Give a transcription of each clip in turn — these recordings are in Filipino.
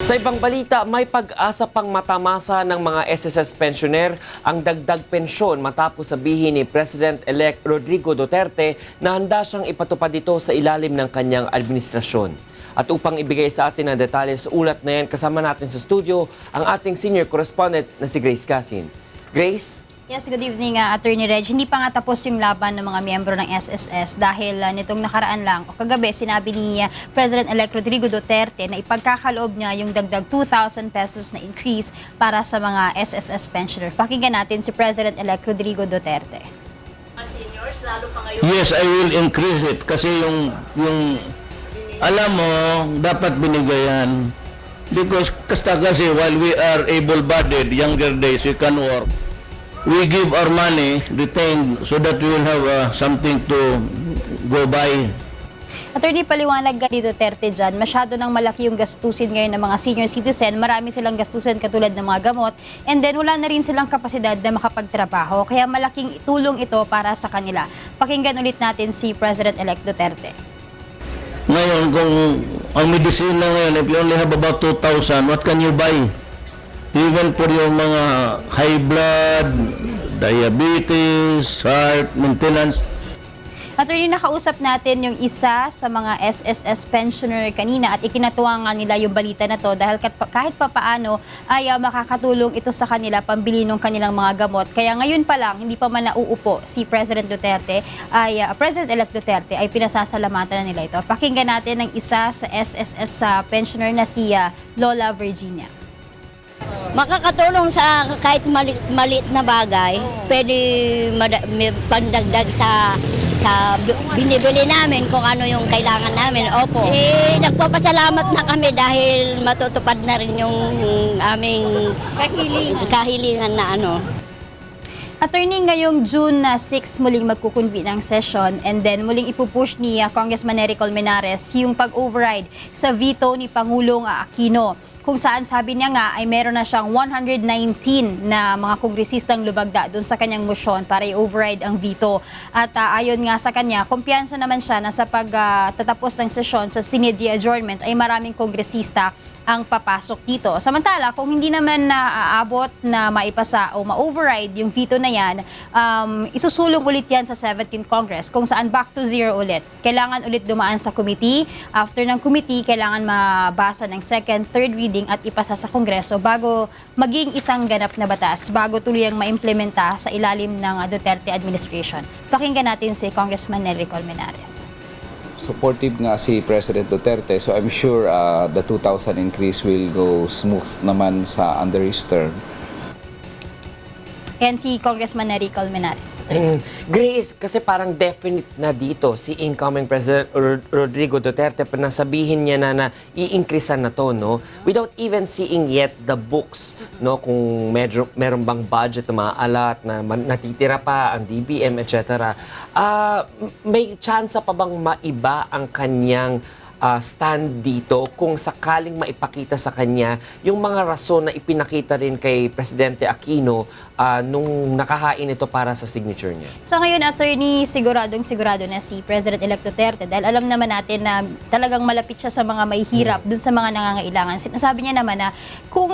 Sa ibang balita, may pag-asa pang matamasa ng mga SSS pensioner ang dagdag pensyon matapos sabihin ni President-elect Rodrigo Duterte na handa siyang ipatupad ito sa ilalim ng kanyang administrasyon. At upang ibigay sa atin ang detalye sa ulat na yan, kasama natin sa studio ang ating senior correspondent na si Grace Casin. Grace? Yes, good evening, Attorney Reg. Hindi pa nga tapos yung laban ng mga miyembro ng SSS dahil nitong nakaraan lang o kagabi sinabi ni President-elect Rodrigo Duterte na ipagkakaloob niya yung dagdag 2,000 pesos na increase para sa mga SSS pensioner. Pakinggan natin si President-elect Rodrigo Duterte. Yes, I will increase it kasi yung alam mo, dapat binigayan. Because kasi while we are able-bodied, younger days, we can work. We give our money retained so that we will have something to go by. Attorney, paliwanag ni Duterte dyan, masyado nang malaki yung gastusin ngayon ng mga senior citizen. Marami silang gastusin katulad ng mga gamot. And then wala na rin silang kapasidad na makapagtrabaho. Kaya malaking tulong ito para sa kanila. Pakinggan ulit natin si President-elect Duterte. Ngayon, kung ang medisina ngayon, if you only have about 2,000, what can you buy? Even for yung mga high blood, diabetes, heart, maintenance. Attorney, nakausap natin yung isa sa mga SSS pensioner kanina at ikinatuwa nga nila yung balita na to dahil kahit papaano ay makakatulong ito sa kanila pambili ng kanilang mga gamot. Kaya ngayon pa lang, hindi pa man nauupo si President Duterte, President-elect Duterte ay pinasasalamatan na nila ito. Pakinggan natin ang isa sa SSS pensioner na si Lola Virginia. Makakatulong sa kahit maliit na bagay, pwede may pandagdag sa binibili namin kung ano yung kailangan namin. Opo. Nagpapasalamat na kami dahil matutupad na rin yung aming kahilingan na ano. Attorney, ngayong June 6 muling magkukunvene ang session and then muling ipupush ni Congressman Nery Colmenares yung pag-override sa veto ni Pangulong Aquino. Kung saan sabi niya nga ay meron na siyang 119 na mga kongresistang lubagda doon sa kanyang motion para i-override ang veto. At ayon nga sa kanya, kumpiyansa naman siya na sa pagtatapos ng sesyon sa Senate adjournment ay maraming kongresista ang papasok dito. Samantala, kung hindi naman naaabot na maipasa o ma-override yung veto na yan, isusulong ulit yan sa 17th Congress kung saan back to zero ulit. Kailangan ulit dumaan sa committee. After ng committee, kailangan mabasa ng second, third reading at ipasa sa Kongreso bago maging isang ganap na batas, bago tuluyang maimplementa sa ilalim ng Duterte administration. Pakinggan natin si Congressman Nery Colmenares. Supportive nga si President Duterte, so I'm sure the 2,000 increase will go smooth naman under his term. Yan si Congressman Nery Colmenares. Grace, kasi parang definite na dito si incoming President Rodrigo Duterte na sabihin niya na i-increasean na to, no? Without even seeing yet the books, no? Kung meron bang budget na maalat, na natitira pa ang DBM, etc. May chance pa bang maiba ang kanyang stand dito kung sakaling maipakita sa kanya yung mga rason na ipinakita rin kay Presidente Aquino nung nakahain ito para sa signature niya? Sa ngayon, Attorney, sigurado na si President-elect Duterte dahil alam naman natin na talagang malapit siya sa mga may hirap, dun sa mga nangangailangan. Sinasabi niya naman na kung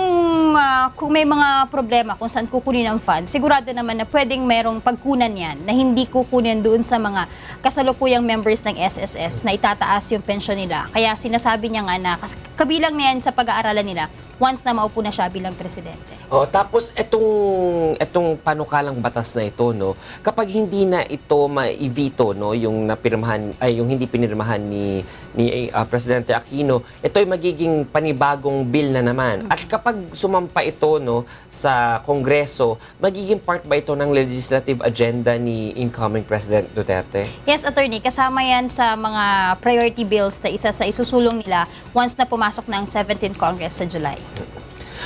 may mga problema kung saan kukunin ang fund, sigurado naman na pwedeng merong pagkunan yan na hindi kukunin doon sa mga kasalukuyang members ng SSS na itataas yung pension nila. Kaya sinasabi niya nga na kabilang na yan sa pag-aaralan nila once na maupo na siya bilang presidente. Tapos etong panukalang batas na ito, no, kapag hindi na ito ma-veto, no, yung napirmahan ay yung hindi pinirmahan ni Presidente Aquino, ito ay magiging panibagong bill na naman. At kapag sumampa ito, no, sa Kongreso, magiging part ba ito ng legislative agenda ni incoming President Duterte? Yes, Attorney, kasama yan sa mga priority bills na isa sa isusulong nila once na pumasok ng 17th Congress sa July.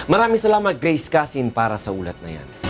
Maraming salamat, Grace Casin, para sa ulat na yan.